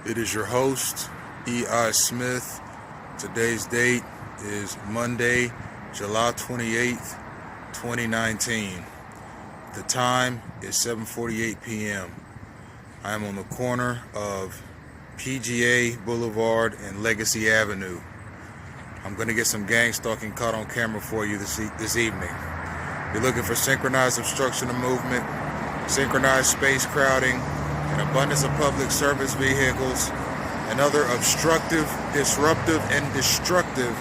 It is your host, E.I. Smith. Today's date is Monday, July 28th, 2019. The time is 7:48 p.m. I am on the corner of PGA Boulevard and Legacy Avenue. I'm going to get some gang stalking caught on camera for you this evening. You're looking for synchronized obstruction of movement, synchronized space crowding, an abundance of public service vehicles, and other obstructive, disruptive, and destructive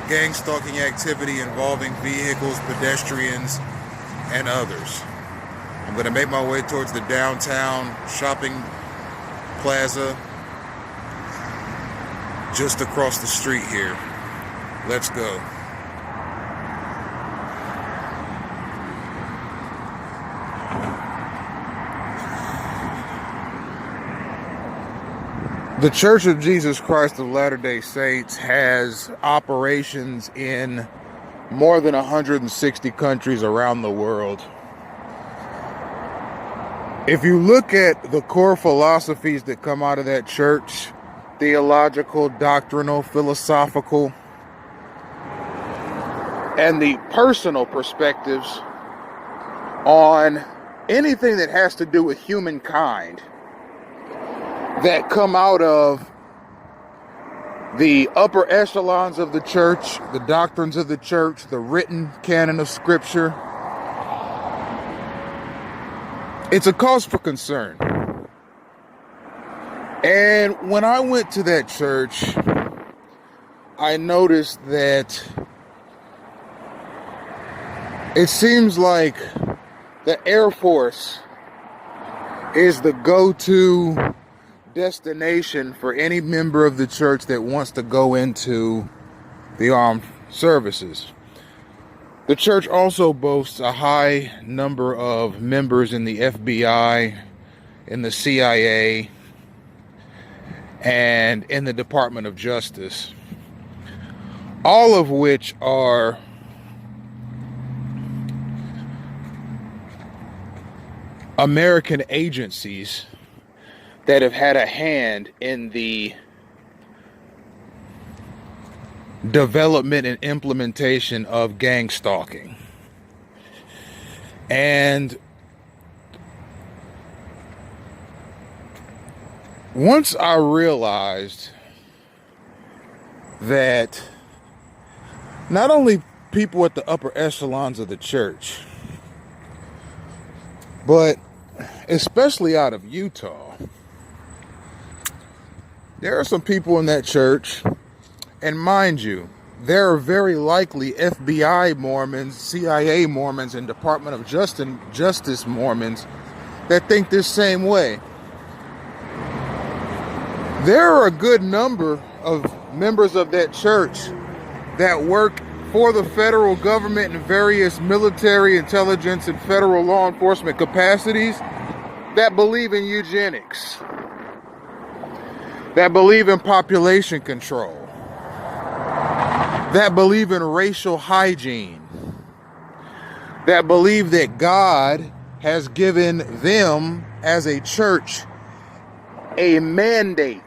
gang stalking activity involving vehicles, pedestrians, and others. I'm going to make my way towards the downtown shopping plaza just across the street here. Let's go. The Church of Jesus Christ of Latter-day Saints has operations in more than 160 countries around the world. If you look at the core philosophies that come out of that church, theological, doctrinal, philosophical, and the personal perspectives on anything that has to do with humankind that come out of the upper echelons of the church, the doctrines of the church, the written canon of Scripture, it's a cause for concern. And when I went to that church, I noticed that it seems like the Air Force is the go-to destination for any member of the church that wants to go into the armed services. The church also boasts a high number of members in the FBI, in the CIA, and in the Department of Justice, all of which are American agencies that have had a hand in the development and implementation of gang stalking. And once I realized that not only people at the upper echelons of the church, but especially out of Utah, there are some people in that church, and mind you, there are very likely FBI Mormons, CIA Mormons, and Department of Justice Mormons that think this same way. There are a good number of members of that church that work for the federal government in various military, intelligence, and federal law enforcement capacities that believe in eugenics, that believe in population control, that believe in racial hygiene, that believe that God has given them as a church a mandate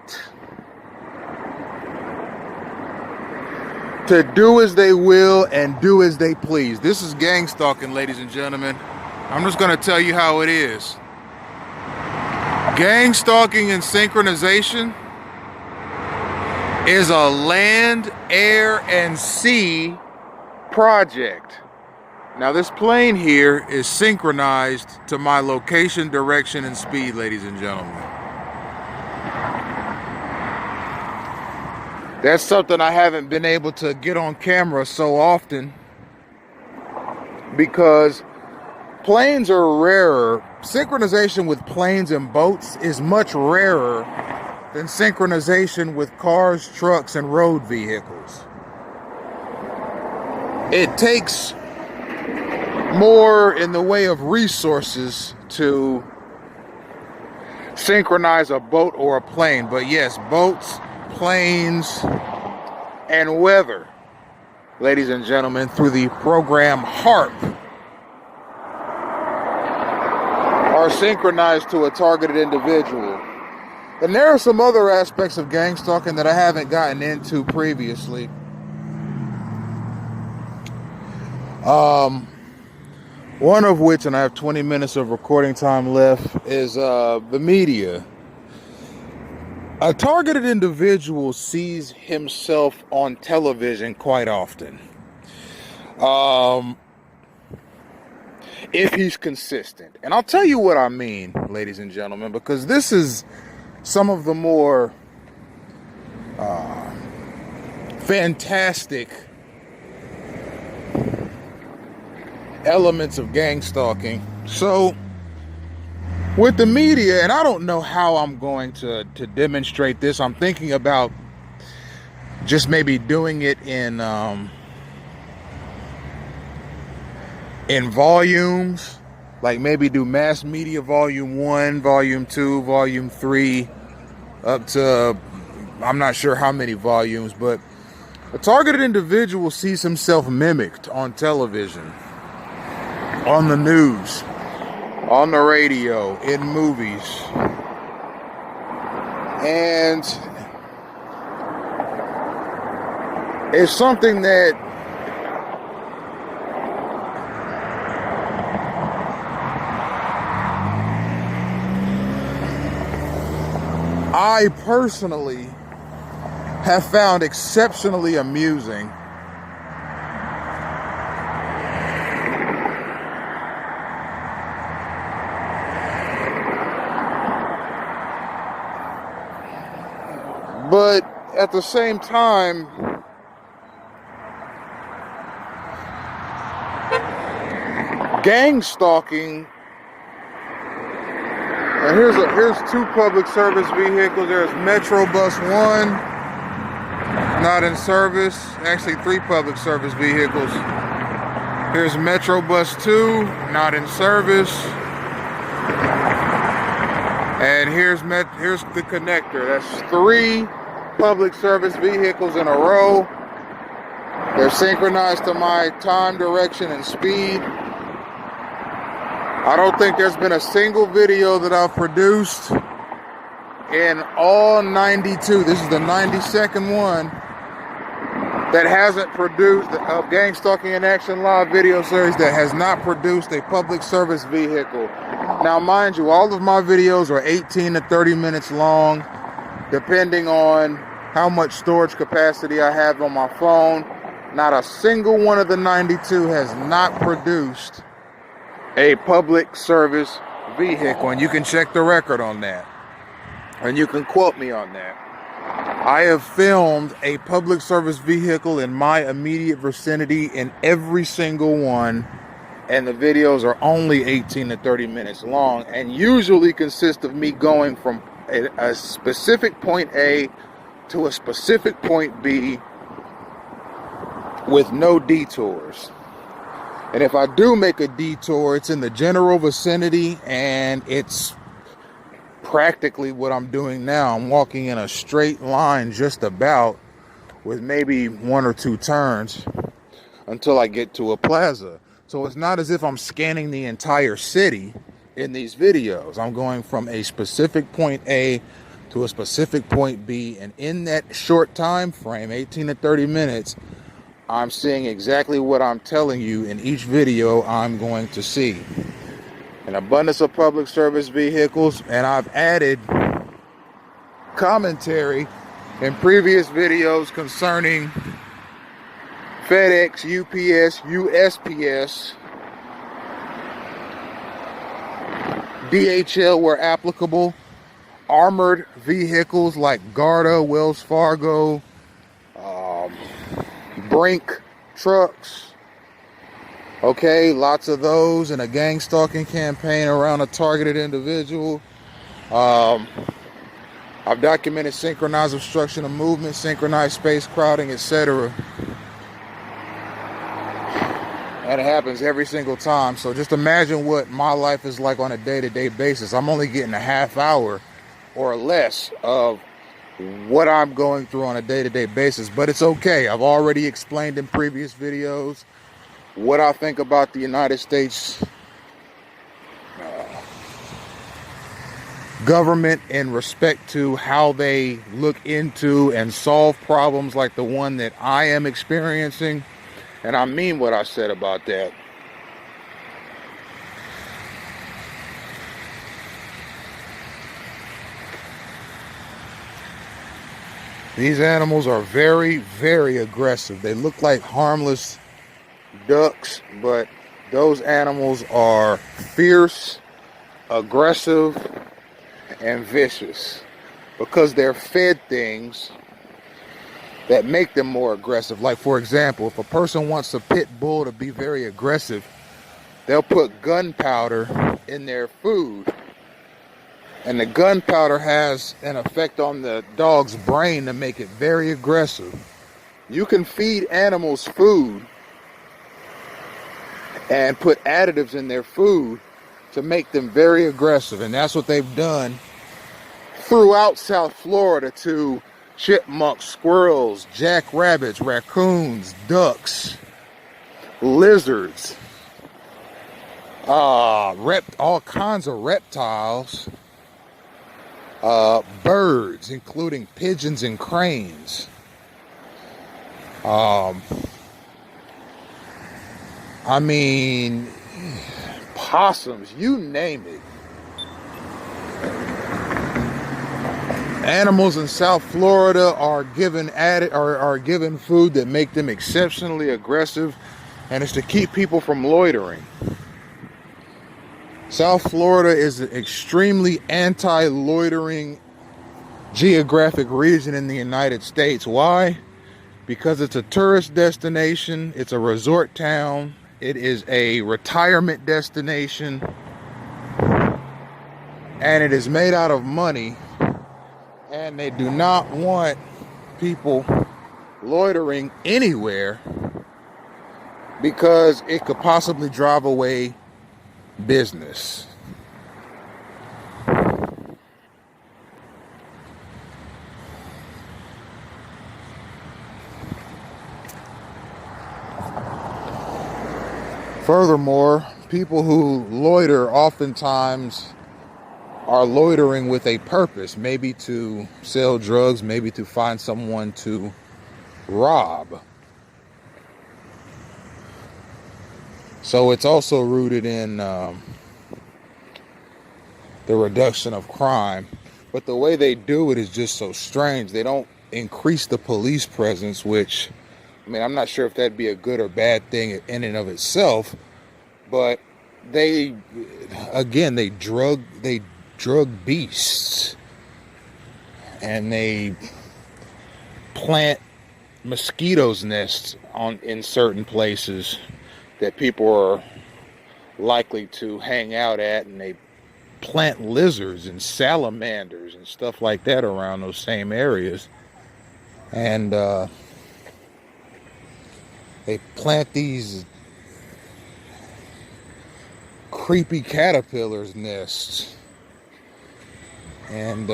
to do as they will and do as they please. This is gang stalking, ladies and gentlemen. I'm just going to tell you how it is. Gang stalking and synchronization is a land, air, and sea project. Now, this plane here is synchronized to my location, direction, and speed, ladies and gentlemen. That's something I haven't been able to get on camera so often because planes are rarer. Synchronization with planes and boats is much rarer than synchronization with cars, trucks, and road vehicles. It takes more in the way of resources to synchronize a boat or a plane. But yes, boats, planes, and weather, ladies and gentlemen, through the program HARP, are synchronized to a targeted individual. And there are some other aspects of gang stalking that I haven't gotten into previously. One of which, and I have 20 minutes of recording time left, is the media. A targeted individual sees himself on television quite often. If he's consistent. And I'll tell you what I mean, ladies and gentlemen, because this is some of the more fantastic elements of gang stalking. So with the media, and I don't know how I'm going to demonstrate this. I'm thinking about just maybe doing it in volumes, like maybe do mass media volume 1, volume 2, volume 3, up to I'm not sure how many volumes. But a targeted individual sees himself mimicked on television, on the news, on the radio, in movies. And it's something that I personally have found exceptionally amusing. But at the same time, gang stalking. And here's 2 public service vehicles. There's Metro Bus 1, not in service. Actually, 3 public service vehicles. Here's Metro Bus 2, not in service. And here's the connector. That's 3 public service vehicles in a row. They're synchronized to my time, direction, and speed. I don't think there's been a single video that I've produced in all 92. This is the 92nd one that hasn't produced a Gang Stalking in Action Live video series that has not produced a public service vehicle. Now, mind you, all of my videos are 18 to 30 minutes long, depending on how much storage capacity I have on my phone. Not a single one of the 92 has not produced a public service vehicle, and you can check the record on that, and you can quote me on that. I have filmed a public service vehicle in my immediate vicinity in every single one, and the videos are only 18 to 30 minutes long, and usually consist of me going from a specific point A to a specific point B with no detours. And if I do make a detour, it's in the general vicinity, and it's practically what I'm doing now. I'm walking in a straight line just about, with maybe 1 or 2 turns until I get to a plaza. So it's not as if I'm scanning the entire city in these videos. I'm going from a specific point A to a specific point B, and in that short time frame, 18 to 30 minutes, I'm seeing exactly what I'm telling you in each video I'm going to see. An abundance of public service vehicles, and I've added commentary in previous videos concerning FedEx, UPS, USPS, DHL where applicable, armored vehicles like Garda, Wells Fargo, Brink trucks. Okay, lots of those, and a gang stalking campaign around a targeted individual. I've documented synchronized obstruction of movement, synchronized space crowding, etc. And it happens every single time. So just imagine what my life is like on a day-to-day basis. I'm only getting a half hour or less of what I'm going through on a day-to-day basis, but it's okay. I've already explained in previous videos what I think about the United States government in respect to how they look into and solve problems like the one that I am experiencing. And I mean what I said about that. These animals are very, very aggressive. They look like harmless ducks, but those animals are fierce, aggressive, and vicious because they're fed things that make them more aggressive. Like, for example, if a person wants a pit bull to be very aggressive, they'll put gunpowder in their food. And the gunpowder has an effect on the dog's brain to make it very aggressive. You can feed animals food and put additives in their food to make them very aggressive. And that's what they've done throughout South Florida to chipmunks, squirrels, jackrabbits, raccoons, ducks, lizards, all kinds of reptiles, birds, including pigeons and cranes. I mean, possums, you name it. Animals in South Florida are given food that make them exceptionally aggressive, and it's to keep people from loitering. South Florida is an extremely anti-loitering geographic region in the United States. Why? Because it's a tourist destination, it's a resort town, it is a retirement destination, and it is made out of money, and they do not want people loitering anywhere because it could possibly drive away business. Furthermore, people who loiter oftentimes are loitering with a purpose, maybe to sell drugs, maybe to find someone to rob. So it's also rooted in the reduction of crime. But the way they do it is just so strange. They don't increase the police presence, which, I mean, I'm not sure if that'd be a good or bad thing in and of itself, but they drug beasts, and they plant mosquitoes nests in certain places that people are likely to hang out at, and they plant lizards and salamanders and stuff like that around those same areas. And they plant these creepy caterpillars nests and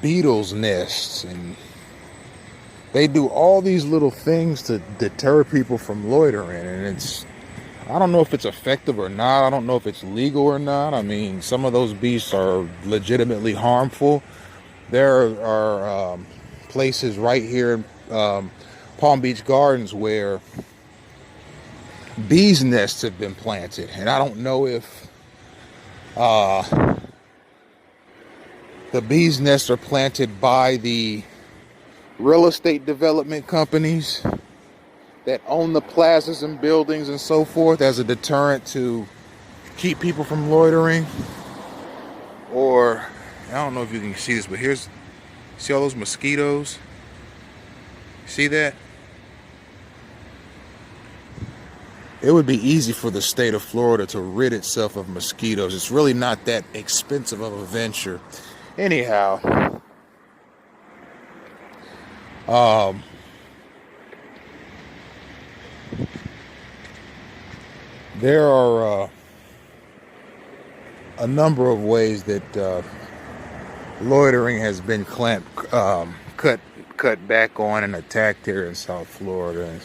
beetles nests, and they do all these little things to deter people from loitering. And I don't know if it's effective or not. I don't know if it's legal or not. I mean, some of those beasts are legitimately harmful. There are places right here in Palm Beach Gardens where bees nests have been planted, and I don't know if the bees nests are planted by the real estate development companies that own the plazas and buildings and so forth as a deterrent to keep people from loitering. Or, I don't know if you can see this, but see all those mosquitoes? See that? It would be easy for the state of Florida to rid itself of mosquitoes. It's really not that expensive of a venture. Anyhow, there are a number of ways that loitering has been cut back on and attacked here in South Florida.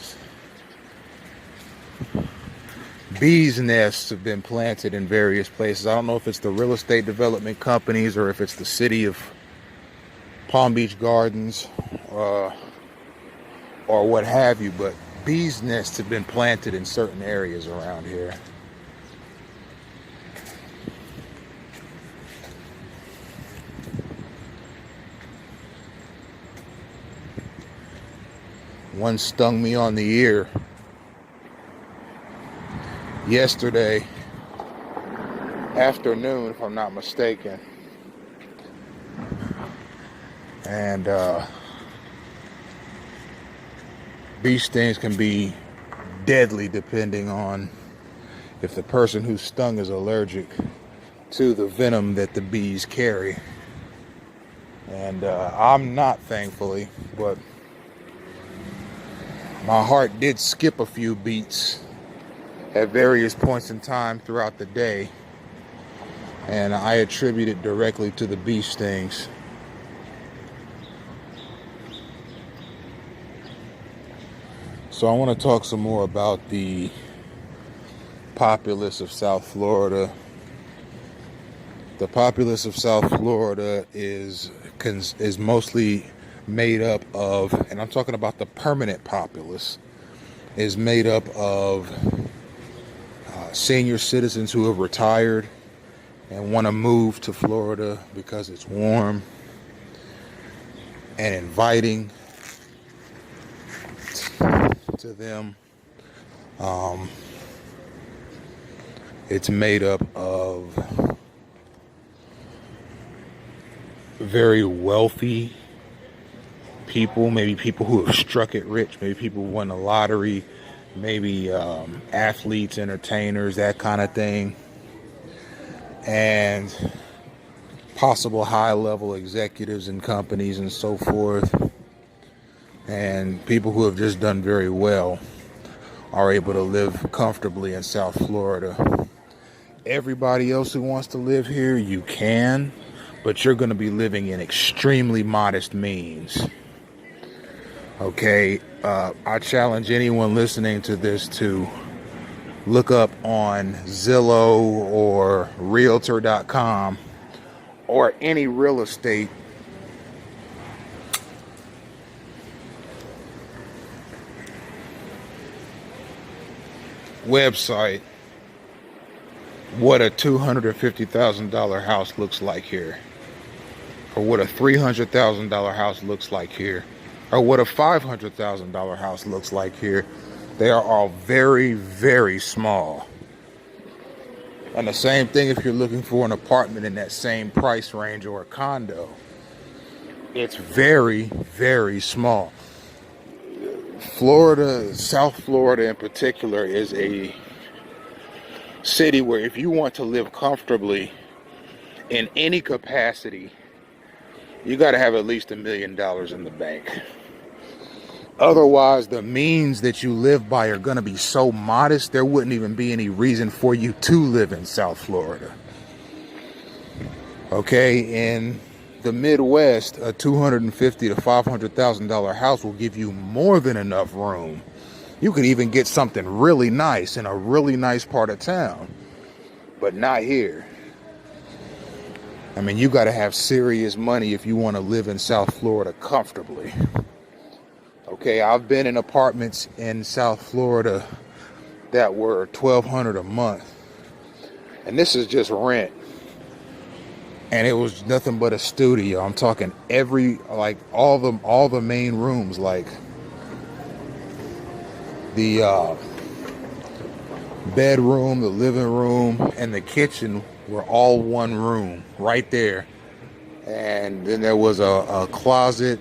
bees nests have been planted in various places. I don't know if it's the real estate development companies or if it's the city of Palm Beach Gardens or what have you, but bees nests have been planted in certain areas around here. One stung me on the ear yesterday afternoon, if I'm not mistaken. And bee stings can be deadly depending on if the person who's stung is allergic to the venom that the bees carry. And I'm not, thankfully, but my heart did skip a few beats at various points in time throughout the day, and I attribute it directly to the bee stings. So I want to talk some more about the populace of South Florida. The populace of South Florida is mostly made up of, and I'm talking about the permanent populace, is made up of senior citizens who have retired and want to move to Florida because it's warm and inviting to them. It's made up of very wealthy people, maybe people who have struck it rich, maybe people who won the lottery, maybe athletes, entertainers, that kind of thing, and possible high-level executives in companies and so forth, and people who have just done very well are able to live comfortably in South Florida. Everybody else who wants to live here, you can, but you're going to be living in extremely modest means. Okay, I challenge anyone listening to this to look up on Zillow or Realtor.com or any real estate website what a $250,000 house looks like here, or what a $300,000 house looks like here, or what a $500,000 house looks like here. They are all very, very small. And the same thing if you're looking for an apartment in that same price range or a condo. It's very, very small. Florida, South Florida in particular, is a city where if you want to live comfortably in any capacity, you got to have at least $1 million in the bank. Otherwise, the means that you live by are going to be so modest, there wouldn't even be any reason for you to live in South Florida. Okay, in the Midwest, a $250,000 to $500,000 house will give you more than enough room. You could even get something really nice in a really nice part of town, but not here. I mean, you got to have serious money if you want to live in South Florida comfortably. Okay, I've been in apartments in South Florida that were $1,200 a month, and this is just rent. And it was nothing but a studio. I'm talking all the main rooms, like the bedroom, the living room, and the kitchen were all one room right there. And then there was a closet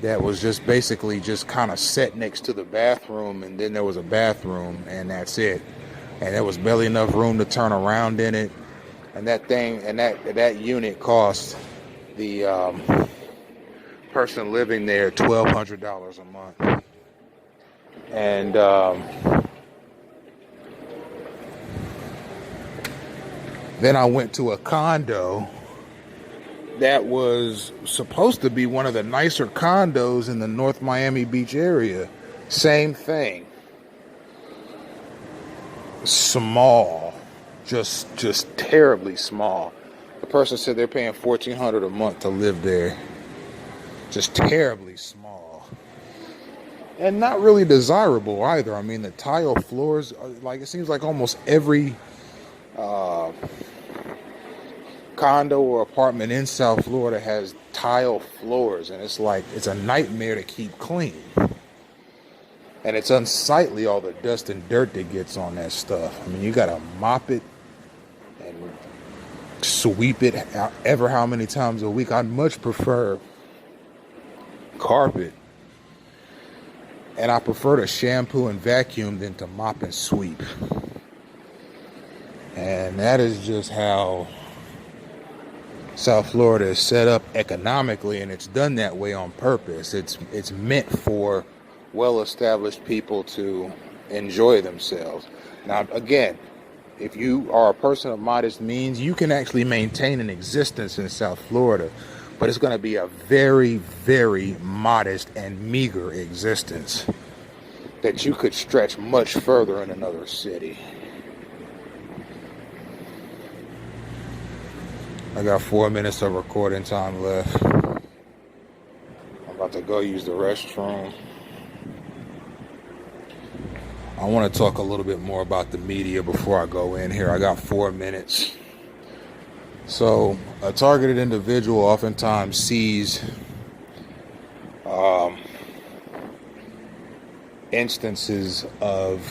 that was just basically just kind of set next to the bathroom, and then there was a bathroom, and that's it. And there was barely enough room to turn around in it. And that unit cost the person living there $1,200 a month. And then I went to a condo that was supposed to be one of the nicer condos in the North Miami Beach area. Same thing. small, just terribly small. The person said they're paying $1,400 a month to live there. Just terribly small. And not really desirable either. I mean, the tile floors, like, it seems like almost every condo or apartment in South Florida has tile floors, and it's like, it's a nightmare to keep clean. And it's unsightly, all the dust and dirt that gets on that stuff. I mean, you gotta mop it and sweep it ever how many times a week. I'd much prefer carpet, and I prefer to shampoo and vacuum than to mop and sweep. And that is just how South Florida is set up economically, and it's done that way on purpose. It's meant for well-established people to enjoy themselves. Now, again, if you are a person of modest means, you can actually maintain an existence in South Florida, but it's going to be a very, very modest and meager existence that you could stretch much further in another city. I got 4 minutes of recording time left. I'm about to go use the restroom. I want to talk a little bit more about the media before I go in here. I got 4 minutes. So, a targeted individual oftentimes sees instances of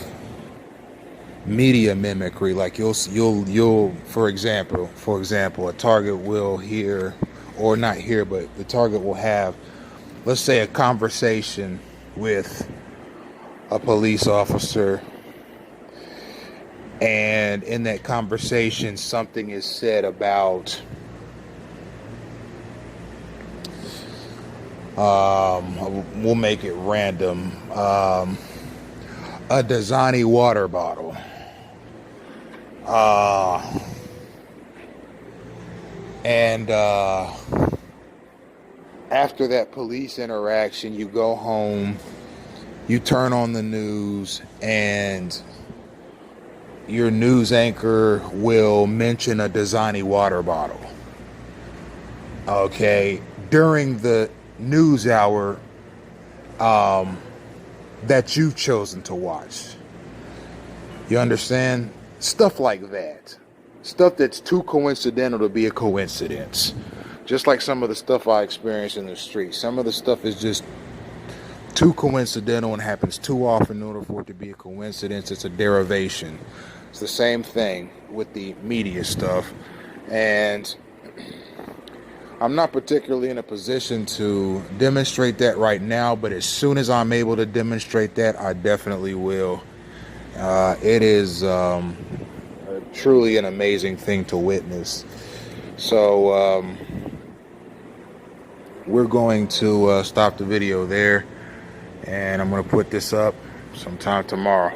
media mimicry. Like you'll for example, a target will hear, or not hear, but the target will have, let's say, a conversation with a police officer, and in that conversation something is said about we'll make it random, a Dasani water bottle, and after that police interaction, you go home, you turn on the news, and your news anchor will mention a Dasani water bottle. Okay, during the news hour that you've chosen to watch. You understand? Stuff like that. Stuff that's too coincidental to be a coincidence. Just like some of the stuff I experience in the street. Some of the stuff is just too coincidental and happens too often in order for it to be a coincidence. It's a derivation. It's the same thing with the media stuff. And I'm not particularly in a position to demonstrate that right now, but as soon as I'm able to demonstrate that, I definitely will. It is truly an amazing thing to witness. So we're going to stop the video there, and I'm going to put this up sometime tomorrow.